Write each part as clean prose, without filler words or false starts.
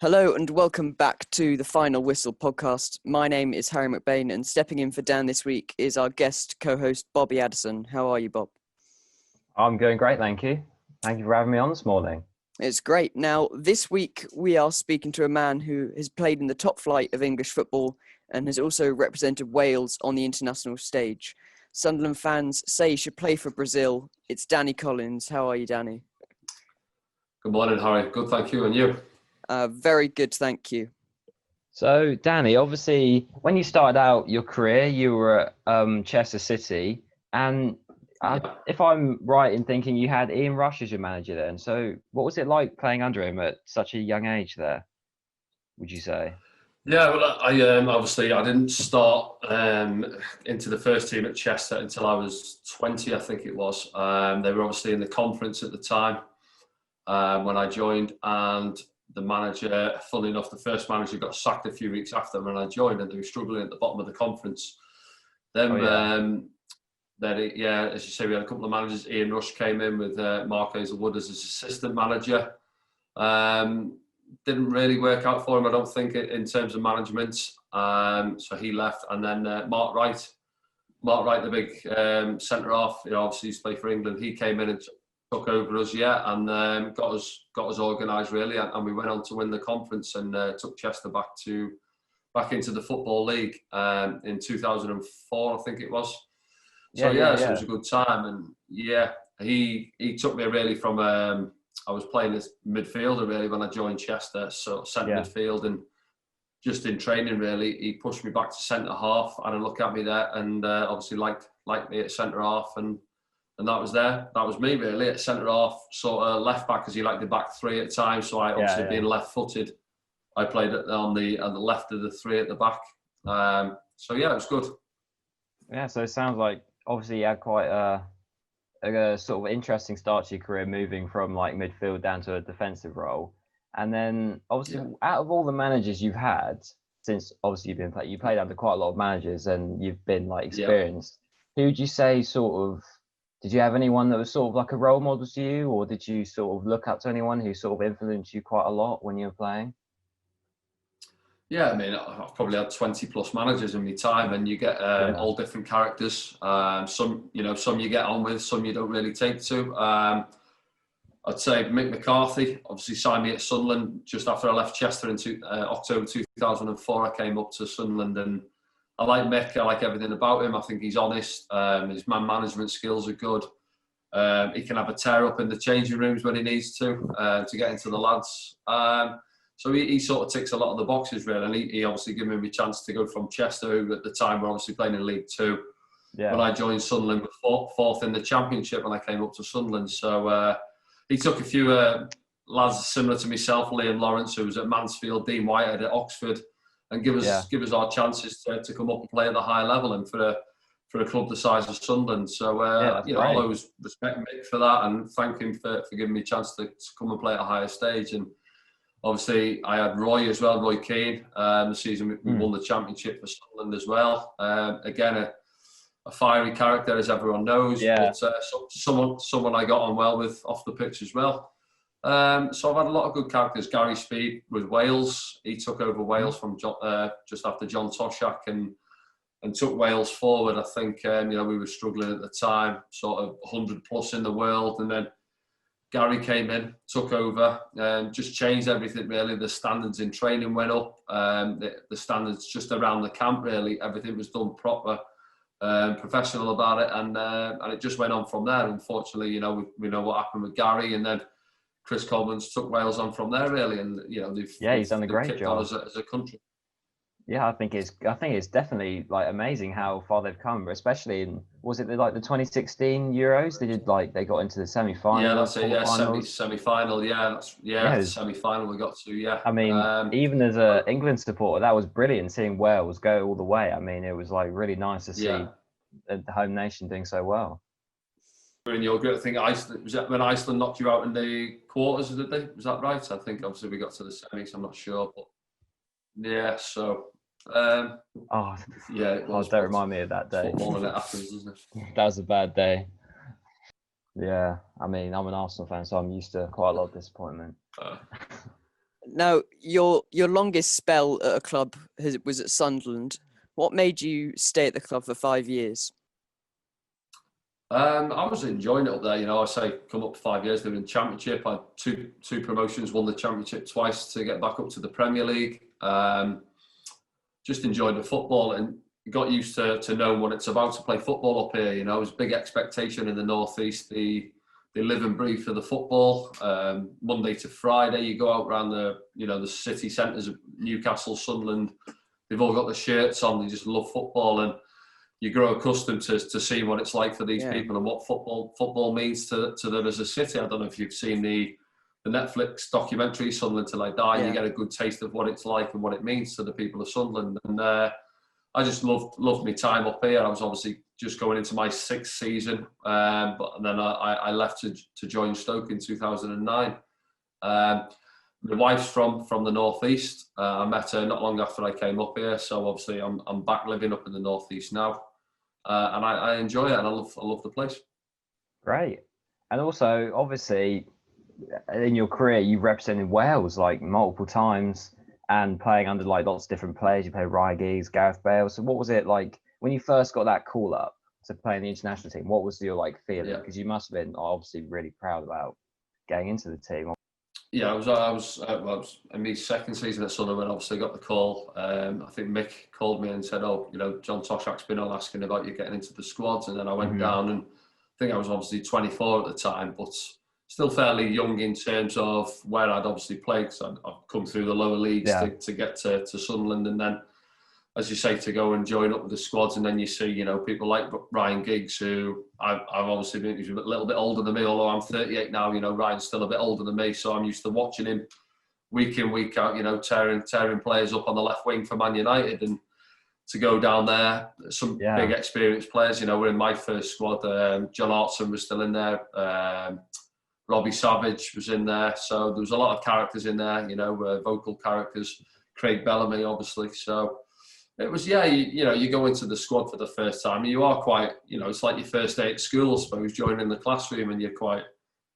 Hello and welcome back to the Final Whistle podcast. My name is Harry McBain and stepping in for Dan this week is our guest co-host Bobby Addison. How are you, Bob? I'm doing great, thank you. Thank you for having me on this morning. It's great. Now, this week we are speaking to a man who has played in the top flight of English football and has also represented Wales on the international stage. Sunderland fans say he should play for Brazil. It's Danny Collins. How are you, Danny? Good morning, Harry. Good, thank you. And you? Very good, thank you. So, Danny, obviously, when you started out your career, you were at Chester City. And if I'm right in thinking, you had Ian Rush as your manager then. So what was it like playing under him at such a young age there, would you say? Yeah, well, I obviously I didn't start into the first team at Chester until I was 20, I think it was. They were obviously in the conference at the time when I joined, and the manager, funnily enough, the first manager got sacked a few weeks after when I joined, and they were struggling at the bottom of the conference. Then, as you say, we had a couple of managers. Ian Rush came in with Mark Hazelwood as his assistant manager. Didn't really work out for him, I don't think, in terms of management. So he left, and then Mark Wright, the big centre half. Obviously he's played for England. He came in and took over us, and got us organised really, and we went on to win the conference and took Chester back into the Football League in 2004, I think it was. So so it was a good time, and he took me really from I was playing as midfielder really when I joined Chester, so centre midfield, and just in training really, he pushed me back to centre half, had a look at me there, and obviously liked me at centre half, and that was there. That was me really at centre half, sort of left back, because he liked the back three at times. So I obviously being left footed, I played on the left of the three at the back. So it was good. Yeah, so it sounds like obviously you had quite a sort of interesting start to your career, moving from like midfield down to a defensive role. And then obviously out of all the managers you've had, since obviously you played under quite a lot of managers and you've been like experienced, who would you say did you have anyone that was sort of like a role model to you, or did you sort of look up to anyone who sort of influenced you quite a lot when you were playing? Yeah, I mean, I've probably had 20 plus managers in my time, and you get all different characters. Some you get on with, some you don't really take to. I'd say Mick McCarthy obviously signed me at Sunderland just after I left Chester in October 2004. I came up to Sunderland, and I like Mick. I like everything about him. I think he's honest. His man management skills are good. He can have a tear up in the changing rooms when he needs to get into the lads. So he sort of ticks a lot of the boxes really, and he obviously gave me a chance to go from Chester, who at the time were obviously playing in League Two. Yeah. When I joined Sunderland, we were fourth in the Championship when I came up to Sunderland. So he took a few lads similar to myself, Liam Lawrence, who was at Mansfield, Dean Whitehead at Oxford, and give us our chances to come up and play at the high level, and for a club the size of Sunderland. So I'll always respect Mick for that and thank him for giving me a chance to come and play at a higher stage. And obviously I had Roy as well, Roy Keane. The season we won the Championship for Sunderland as well. Again, a fiery character, as everyone knows, but someone I got on well with off the pitch as well. So I've had a lot of good characters. Gary Speed with Wales. He took over Wales from just after John Toshak and took Wales forward. I think we were struggling at the time, sort of 100 plus in the world, and then Gary came in, took over, and just changed everything really. The standards in training went up. The standards just around the camp really, everything was done proper, professional about it, and it just went on from there. Unfortunately, we know what happened with Gary, and then Chris Coleman's took Wales on from there really, and he's done a great job as a country. Yeah, I think it's definitely like amazing how far they've come, especially in was it the 2016 Euros? They got into the semi-final. Yeah, that's it. Yeah, semi-final. Yeah, semi-final we got to. Yeah. I mean, even as a England supporter, that was brilliant seeing Wales go all the way. I mean, it was like really nice to see the home nation doing so well. In your group, I think Iceland was that when Iceland knocked you out in the quarters, did they? Was that right? I think obviously we got to the semis. I'm not sure, but yeah. So. It was. Don't remind me of that day. Football and it happens, doesn't it? That was a bad day. Yeah, I mean, I'm an Arsenal fan, so I'm used to quite a lot of disappointment. Now, your longest spell at a club was at Sunderland. What made you stay at the club for 5 years? I was enjoying it up there. I say come up 5 years. They were in the Championship. I had two promotions, won the Championship twice to get back up to the Premier League. Just enjoyed the football and got used to knowing what it's about to play football up here. It was a big expectation in the North East. They live and breathe for the football. Monday to Friday, you go out around the city centres of Newcastle, Sunderland. They've all got the shirts on. They just love football, and you grow accustomed to seeing what it's like for these people and what football means to them as a city. I don't know if you've seen the Netflix documentary Sunderland Till I Die. You get a good taste of what it's like and what it means to the people of Sunderland. And I just loved my time up here. I was obviously just going into my 6th season, but then I left to join Stoke in 2009. My wife's from the North East. I met her not long after I came up here, so obviously I'm back living up in the North East now, and I enjoy it, and I love the place. Great. And also, obviously, in your career, you've represented Wales like multiple times and playing under like lots of different players. You played Ryan Giggs, Gareth Bale. So what was it like when you first got that call up to play in the international team? What was your like feeling? Because you must have been obviously really proud about getting into the team. Yeah, I was in my 2nd season at Sunderland. Obviously, got the call. I think Mick called me and said, "Oh, John Toshak's been on asking about you getting into the squads." And then I went down, and I think I was obviously 24 at the time, but still fairly young in terms of where I'd obviously played. So I've come through the lower leagues to get to Sunderland, and then, as you say, to go and join up with the squads, and then you see, people like Ryan Giggs, who I've obviously been, he's a little bit older than me, although I'm 38 now. Ryan's still a bit older than me, so I'm used to watching him week in, week out. Tearing players up on the left wing for Man United, and to go down there, some big experienced players. We're in my first squad. John Hartson was still in there. Robbie Savage was in there, so there was a lot of characters in there. Vocal characters. Craig Bellamy, obviously. So it was, you go into the squad for the first time. You are quite, it's like your first day at school, I suppose, joining the classroom, and you're quite,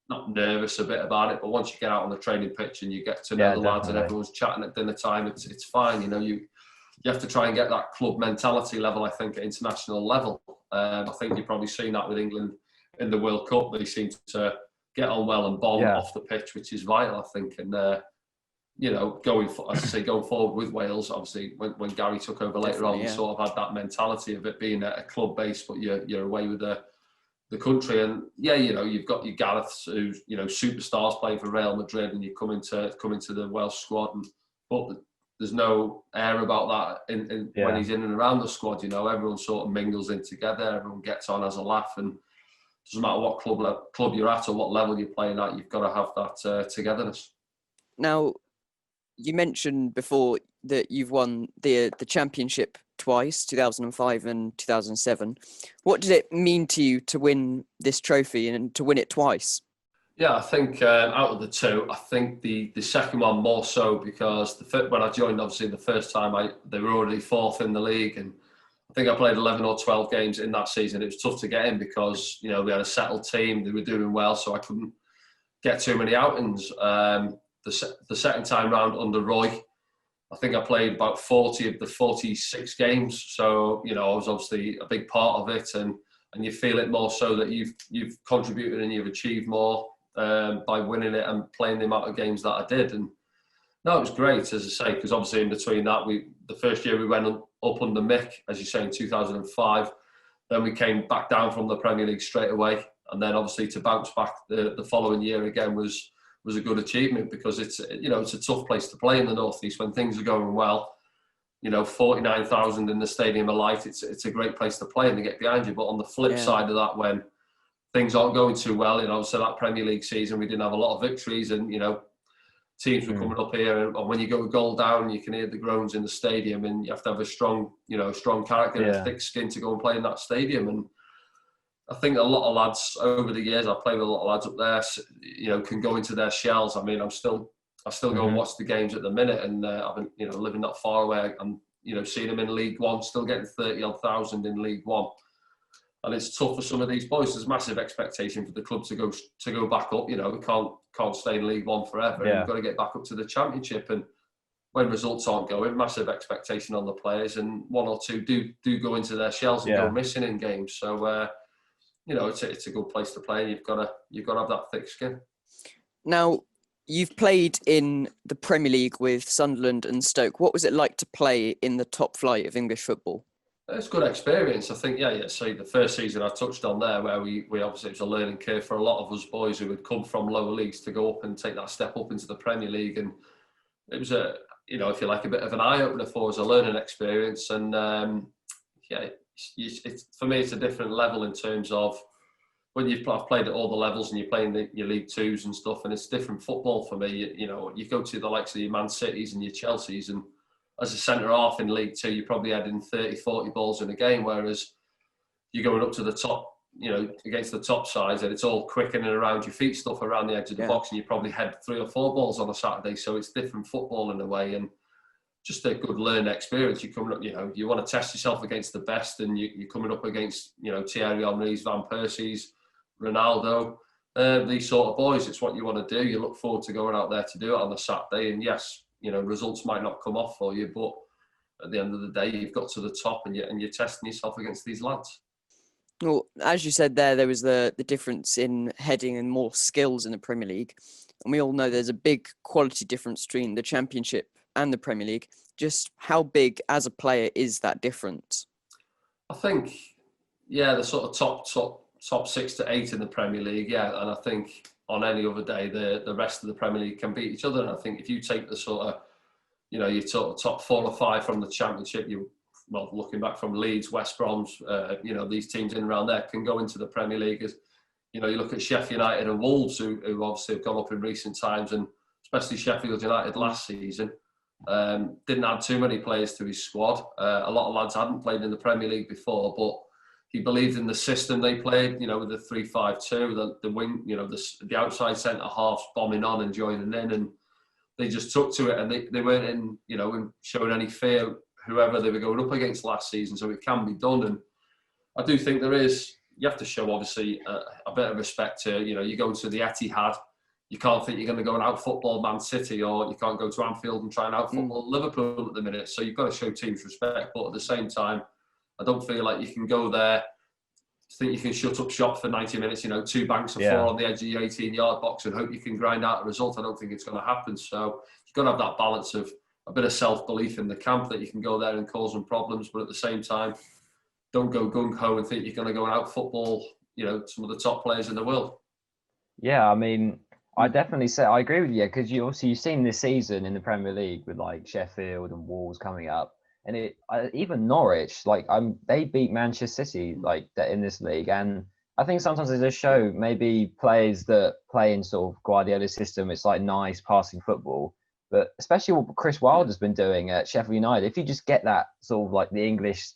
not nervous a bit about it, but once you get out on the training pitch and you get to know the lads and everyone's chatting at dinner time, it's fine. You have to try and get that club mentality level, I think, at international level. I think you've probably seen that with England in the World Cup. They seem to get on well and bond off the pitch, which is vital, I think. And going forward with Wales, obviously, when Gary took over later on, you sort of had that mentality of it being a club base, but you're away with the country. And you've got your Gareths, who's superstars playing for Real Madrid, and you come into the Welsh squad, but there's no air about that when he's in and around the squad. Everyone sort of mingles in together, everyone gets on, has a laugh, and doesn't matter what club you're at or what level you're playing at, you've got to have that togetherness. Now, you mentioned before that you've won the Championship twice, 2005 and 2007. What did it mean to you to win this trophy and to win it twice? Yeah, I think out of the two, I think the second one more so, because when I joined, obviously the first time they were already 4th in the league, and I think I played 11 or 12 games in that season. It was tough to get in because we had a settled team, they were doing well, so I couldn't get too many outings. The second time round under Roy, I think I played about 40 of the 46 games, so I was obviously a big part of it, and you feel it more so that you've contributed and you've achieved more by winning it and playing the amount of games that I did. And no, it was great, as I say, because obviously in between that, the first year we went up under Mick, as you say, in 2005. Then we came back down from the Premier League straight away, and then obviously to bounce back the following year again was a good achievement, because it's a tough place to play in the North East when things are going well. 49,000 in the Stadium of Light, it's a great place to play and to get behind you. But on the flip side of that, when things aren't going too well, so that Premier League season we didn't have a lot of victories, and teams were coming up here, and when you go a goal down, you can hear the groans in the stadium, and you have to have a strong character and a thick skin to go and play in that stadium. And I think a lot of lads over the years, I've played with a lot of lads up there, can go into their shells. I mean, I still go and watch the games at the minute, and I've been, living not far away, and seeing them in League One, still getting 30,000 in League One. And it's tough for some of these boys. There's massive expectation for the club to go back up. You know, we can't stay in League One forever. Yeah. We've got to get back up to the Championship. And when results aren't going, massive expectation on the players, and one or two do go into their shells and go missing in games. So you know, it's a good place to play. You've got to have that thick skin. Now, you've played in the Premier League with Sunderland and Stoke. What was it like to play in the top flight of English football? It's a good experience. I think, so the first season I touched on there, where we obviously, it was a learning curve for a lot of us boys who had come from lower leagues to go up and take that step up into the Premier League. And it was if you like, a bit of an eye-opener for us, a learning experience. And for me, it's a different level in terms of when I've played at all the levels and you're playing your League Twos and stuff, and it's different football for me. You go to the likes of your Man Cities and your Chelseas, and as a centre-half in League Two, you're probably heading 30, 40 balls in a game, whereas you're going up to the top, against the top sides, and it's all quick in and around your feet stuff around the edge of the box, and you probably head 3 or 4 balls on a Saturday. So it's different football in a way, and just a good learning experience. You're coming up, you want to test yourself against the best, and you're coming up against, Thierry Henry's, Van Persie's, Ronaldo, these sort of boys. It's what you want to do. You look forward to going out there to do it on a Saturday, and yes, results might not come off for you, but at the end of the day, you've got to the top, and you're testing yourself against these lads. Well, as you said there was the difference in heading and more skills in the Premier League. And we all know there's a big quality difference between the Championship and the Premier League. Just how big as a player is that difference? I think, the sort of top 6 to 8 in the Premier League, and I think on any other day, the rest of the Premier League can beat each other. And I think if you take the sort of, your top 4 or 5 from the Championship, looking back from Leeds, West Brom's, these teams in and around there can go into the Premier League. As you look at Sheffield United and Wolves, who obviously have gone up in recent times, and especially Sheffield United last season, didn't add too many players to his squad. A lot of lads hadn't played in the Premier League before, but he believed in the system they played, with the 3-5-2, the wing, the outside centre halves bombing on and joining in, and they just took to it, and they weren't in showing any fear whoever they were going up against last season. So it can be done, and I do think you have to show obviously a bit of respect to, you go to the Etihad, you can't think you're going to go and out football Man City, or you can't go to Anfield and try and out football Liverpool at the minute. So you've got to show teams respect, but at the same time, I don't feel like you can go there, think you can shut up shop for 90 minutes, 2 banks of 4 on the edge of your 18-yard box and hope you can grind out a result. I don't think it's going to happen. So you've got to have that balance of a bit of self-belief in the camp that you can go there and cause them problems, but at the same time, don't go gung-ho and think you're going to go and out football, some of the top players in the world. Yeah, I mean, I definitely say I agree with you, because you've seen this season in the Premier League with like Sheffield and Wolves coming up. And even Norwich, they beat Manchester City in this league, and I think sometimes they just show maybe players that play in sort of Guardiola's system. It's like nice passing football, but especially what Chris Wilder's been doing at Sheffield United. If you just get that sort of like the English,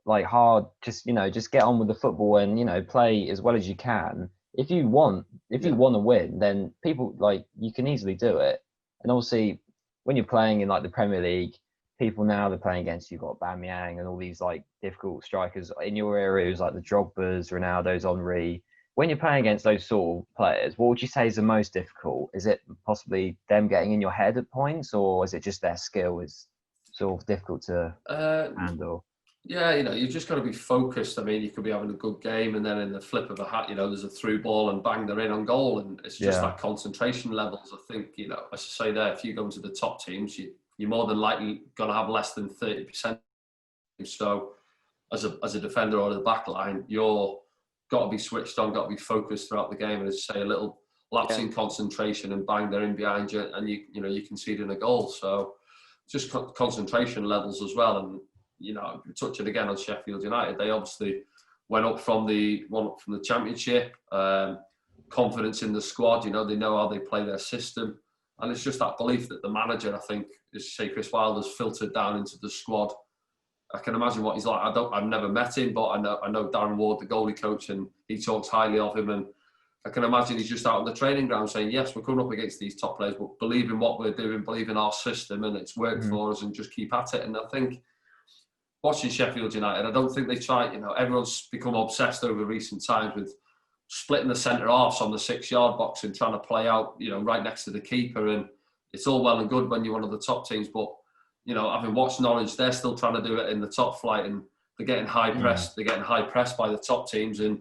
hard, just get on with the football and play as well as you can. If you want to win, then people you can easily do it. And obviously, when you're playing in the Premier League, people now they're playing against, you've got Aubameyang and all these difficult strikers in your area, who's the Drogbas, Ronaldo's, Henry. When you're playing against those sort of players, what would you say is the most difficult? Is it possibly them getting in your head at points, or is it just their skill is sort of difficult to handle? Yeah, you've just got to be focused. I mean, you could be having a good game, and then in the flip of a hat, there's a through ball and bang, they're in on goal, and it's just that concentration levels. I think, as I say there, if you go into the top teams, you're more than likely going to have less than 30%. So as a defender or the back line, you're got to be switched on, got to be focused throughout the game. And as I say, a little lapse in concentration and bang, they're in behind you, and you concede in a goal. So just concentration levels as well. And, touching again on Sheffield United, they obviously went up from the Championship, confidence in the squad, they know how they play their system. And it's just that belief that the manager, I think, as you say, Chris Wilder's filtered down into the squad. I can imagine what he's like. I've never met him, but I know Darren Ward, the goalie coach, and he talks highly of him. And I can imagine he's just out on the training ground saying, yes, we're coming up against these top players, but believe in what we're doing, believe in our system, and it's worked for us, and just keep at it. And I think, watching Sheffield United, I don't think they try. Everyone's become obsessed over recent times with splitting the centre halves on the 6-yard box and trying to play out, right next to the keeper. And it's all well and good when you're one of the top teams, but having watched Norwich, they're still trying to do it in the top flight, and they're getting high pressed. They're getting high pressed by the top teams, and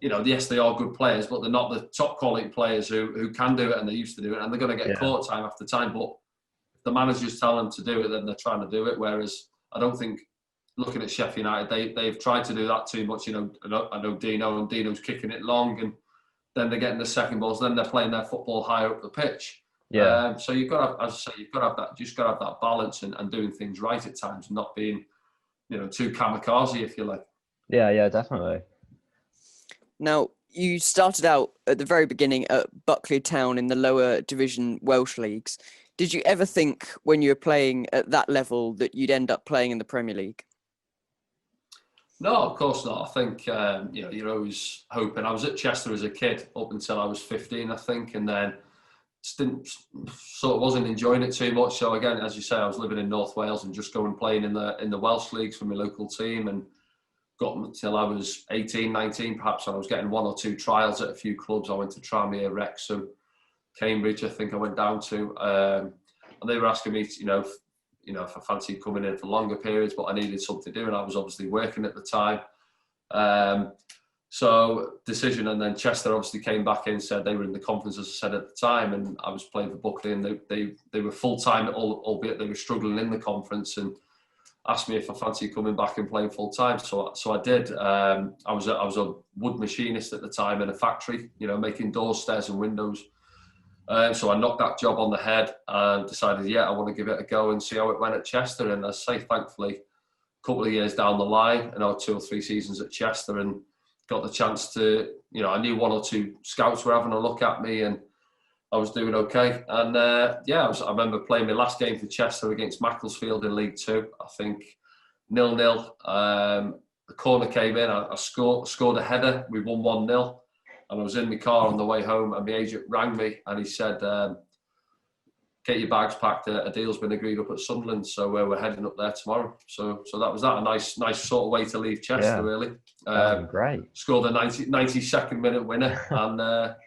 yes, they are good players, but they're not the top quality players who can do it, and they used to do it, and they're going to get caught time after time. But if the managers tell them to do it, then they're trying to do it. Whereas I don't think, looking at Sheffield United, they've tried to do that too much. I know Dino's kicking it long, and then they're getting the second balls, then they're playing their football higher up the pitch. Yeah. So you've got to, as I say, you've got to have that. Just got to have that balance and doing things right at times, and not being, too kamikaze, if you like. Yeah, definitely. Now, you started out at the very beginning at Buckley Town in the lower division Welsh leagues. Did you ever think, when you were playing at that level, that you'd end up playing in the Premier League? No, of course not. I think you're always hoping. I was at Chester as a kid up until I was 15, I think, and then wasn't enjoying it too much. So again, as you say, I was living in North Wales and just going playing in the Welsh leagues for my local team, and got until I was 18, 19 perhaps, and I was getting 1 or 2 trials at a few clubs. I went to Tranmere, Wrexham, Cambridge, I think I went down to, and they were asking me, if I fancied coming in for longer periods, but I needed something to do, and I was obviously working at the time. So decision, and then Chester obviously came back in and said they were in the conference, as I said at the time, and I was playing for Buckley, and they were full time, albeit they were struggling in the conference, and asked me if I fancied coming back and playing full time. So I did. I was a wood machinist at the time in a factory, making doors, stairs, and windows. So I knocked that job on the head and decided, I want to give it a go and see how it went at Chester. And I say, thankfully, a couple of years down the line, 2 or 3 seasons at Chester, and got the chance to, I knew 1 or 2 scouts were having a look at me, and I was doing okay. And I remember playing my last game for Chester against Macclesfield in League 2, I think 0-0. The corner came in, I scored a header, we won 1-0. And I was in my car on the way home, and my agent rang me and he said, get your bags packed, a deal's been agreed up at Sunderland, so we're heading up there tomorrow. So that was that, a nice sort of way to leave Chester, really. Great. Scored a 92nd minute winner, and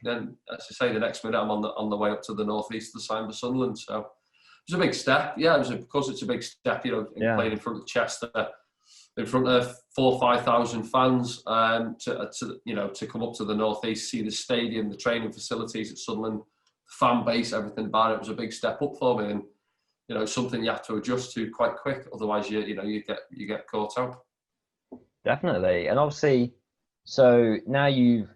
then, as I say, the next minute I'm on the way up to the northeast to sign for Sunderland. So it was a big step. Yeah, because it's a big step, playing in front of Chester, in front of 4,000 or 5,000 fans, to come up to the northeast, see the stadium, the training facilities at Sunderland, fan base, everything about it was a big step up for me, and something you have to adjust to quite quick. Otherwise, you get caught out. Definitely, and obviously, so now you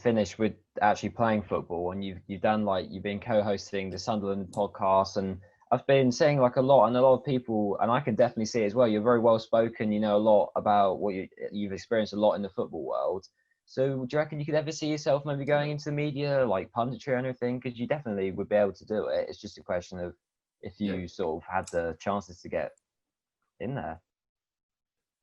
finished with actually playing football, and you've done you've been co-hosting the Sunderland podcast, and I've been saying a lot, and a lot of people, and I can definitely see it as well, you're very well spoken, you know a lot about what you've experienced a lot in the football world. So do you reckon you could ever see yourself maybe going into the media, like punditry or anything? Because you definitely would be able to do it. It's just a question of if you sort of had the chances to get in there.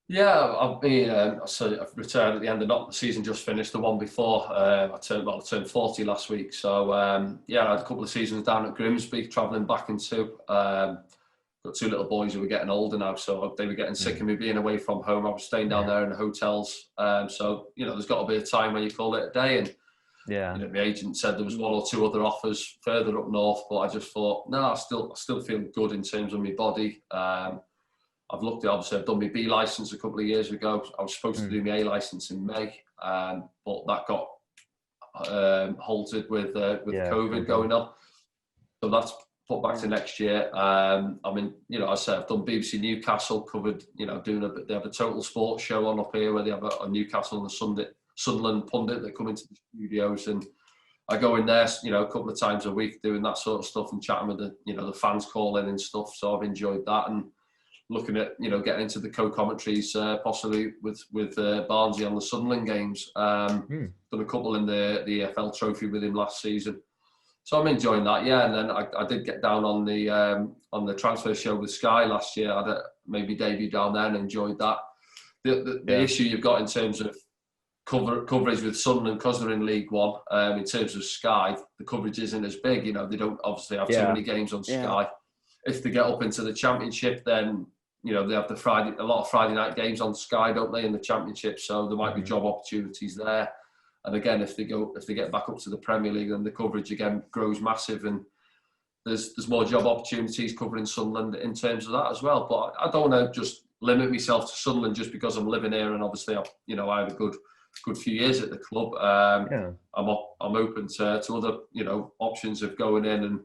Yeah, I've been. I've returned at the end of the season just finished, the one before. I turned 40 last week. So I had a couple of seasons down at Grimsby, travelling back into. Got 2 little boys who were getting older now, so they were getting sick of me being away from home. I was staying down there in the hotels. So there's got to be a time when you call it a day. And my agent said there was 1 or 2 other offers further up north, but I just thought, no, I still feel good in terms of my body. I've looked at, obviously, I've done my B licence a couple of years ago. I was supposed to do my A licence in May, but that got halted with COVID going on. So that's put back to next year. I mean, I said I've done BBC Newcastle, covered, they have a total sports show on up here where they have a Newcastle and a Sunderland pundit that come into the studios, and I go in there, a couple of times a week doing that sort of stuff and chatting with the fans calling and stuff. So I've enjoyed that, and looking at, getting into the co-commentaries, possibly with Barnsley on the Sunderland games. Done a couple in the EFL Trophy with him last season. So I'm enjoying that, And then I did get down on the transfer show with Sky last year. I had maybe debut down there and enjoyed that. The issue you've got in terms of coverage with Sunderland, because they're in League One, in terms of Sky, the coverage isn't as big. They don't obviously have too many games on Sky. If they get up into the Championship, then you know, they have a lot of Friday night games on Sky, don't they, in the Championship? So there might be job opportunities there. And again, if they get back up to the Premier League, then the coverage again grows massive, and there's more job opportunities covering Sunderland in terms of that as well. But I don't want to just limit myself to Sunderland just because I'm living here, and obviously I had a good few years at the club. I'm open to other options of going in, and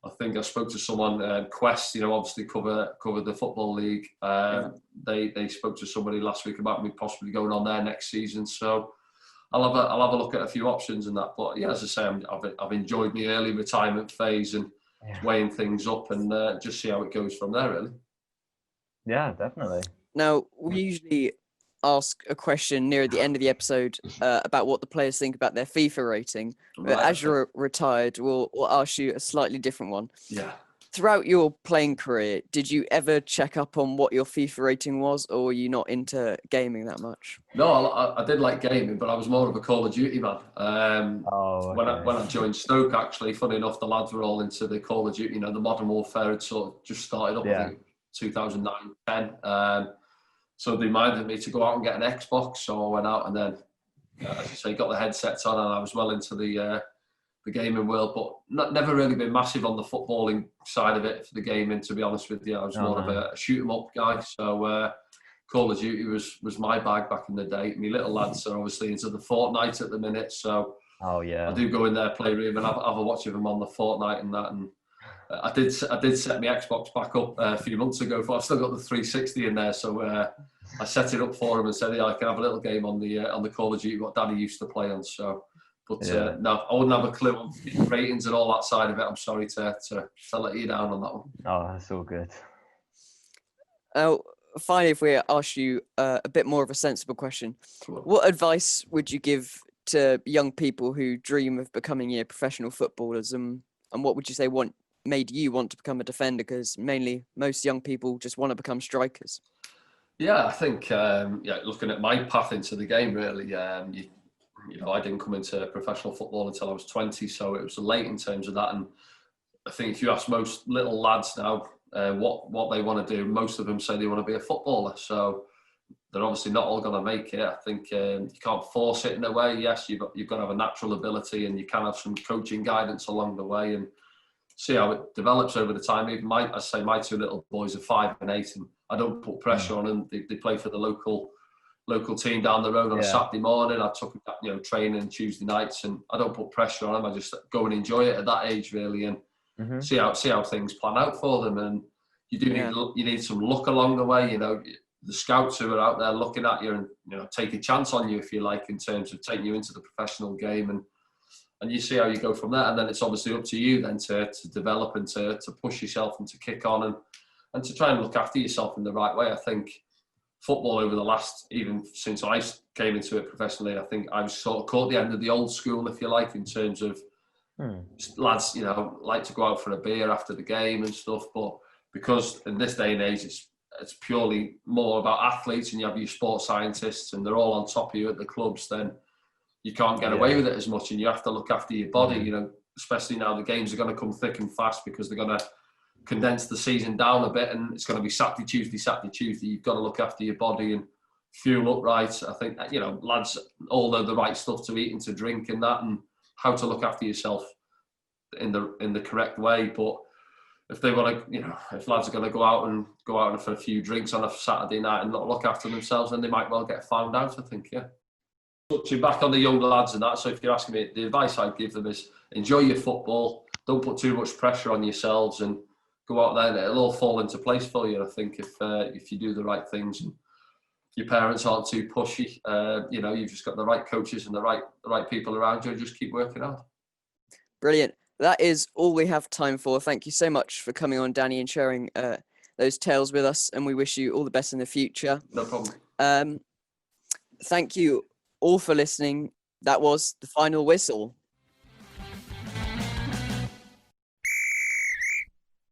I think I spoke to someone, Quest, obviously cover the Football League. They spoke to somebody last week about me possibly going on there next season. So I'll have a look at a few options and that. But yeah, as I say, I've enjoyed my early retirement phase and weighing things up, and just see how it goes from there, really. Yeah, definitely. Now, we usually ask a question near the end of the episode about what the players think about their FIFA rating. But as you're retired, we'll ask you a slightly different one. Yeah. Throughout your playing career, did you ever check up on what your FIFA rating was, or were you not into gaming that much? No, I did like gaming, but I was more of a Call of Duty man. When I joined Stoke, actually, funny enough, the lads were all into the Call of Duty. The Modern Warfare had sort of just started up, I think, 2009-10. So they reminded me to go out and get an Xbox. So I went out and then, as you say, got the headsets on, and I was well into the gaming world, but never really been massive on the footballing side of it for the gaming, to be honest with you. I was more of a shoot 'em up guy. So Call of Duty was my bag back in the day. My little lads are obviously into the Fortnite at the minute, so I do go in their playroom and have a watch of them on the Fortnite and that. And I did set my Xbox back up a few months ago. I've still got the 360 in there, so I set it up for him and said, I can have a little game on the Call of Duty what Daddy used to play on. So. But no, I wouldn't have a clue on ratings and all that side of it. I'm sorry to let you down on that one. Oh, that's all good. Finally, if we ask you a bit more of a sensible question, what advice would you give to young people who dream of becoming professional footballers? And what would you say made you want to become a defender? Because mainly most young people just want to become strikers. Yeah, I think looking at my path into the game, really, I didn't come into professional football until I was 20, so it was late in terms of that. And I think if you ask most little lads now what they want to do, most of them say they want to be a footballer. So they're obviously not all going to make it. I think you can't force it in a way. Yes, you've got to have a natural ability, and you can have some coaching guidance along the way and see how it develops over the time. Even my two little boys are 5 and 8, and I don't put pressure on them. They play for the local team down the road on a Saturday morning. I took them, training Tuesday nights, and I don't put pressure on them. I just go and enjoy it at that age, really, and see how things plan out for them. And you need some luck along the way. The scouts who are out there looking at you and take a chance on you, if you like, in terms of taking you into the professional game, and you see how you go from there. And then it's obviously up to you then to develop and to push yourself and to kick on and to try and look after yourself in the right way. I think football over the last, even since I came into it professionally, I think I was sort of caught the end of the old school, if you like, in terms of lads, like to go out for a beer after the game and stuff. But because in this day and age, it's purely more about athletes, and you have your sports scientists, and they're all on top of you at the clubs, then you can't get away with it as much, and you have to look after your body, especially now the games are going to come thick and fast because they're going to condense the season down a bit, and it's going to be Saturday, Tuesday. You've got to look after your body and fuel up right. I think, lads all know the right stuff to eat and to drink and that, and how to look after yourself in the correct way. But if they want to, if lads are going to go out for a few drinks on a Saturday night and not look after themselves, then they might well get found out, I think, Touching back on the young lads and that, so if you're asking me, the advice I'd give them is enjoy your football, don't put too much pressure on yourselves, and go out there and it'll all fall into place for you. I think if you do the right things and your parents aren't too pushy, you've just got the right coaches and the right people around you, and just keep working hard. Brilliant. That is all we have time for. Thank you so much for coming on, Danny, and sharing those tales with us, and we wish you all the best in the future. No problem. Thank you all for listening. That was The Final Whistle.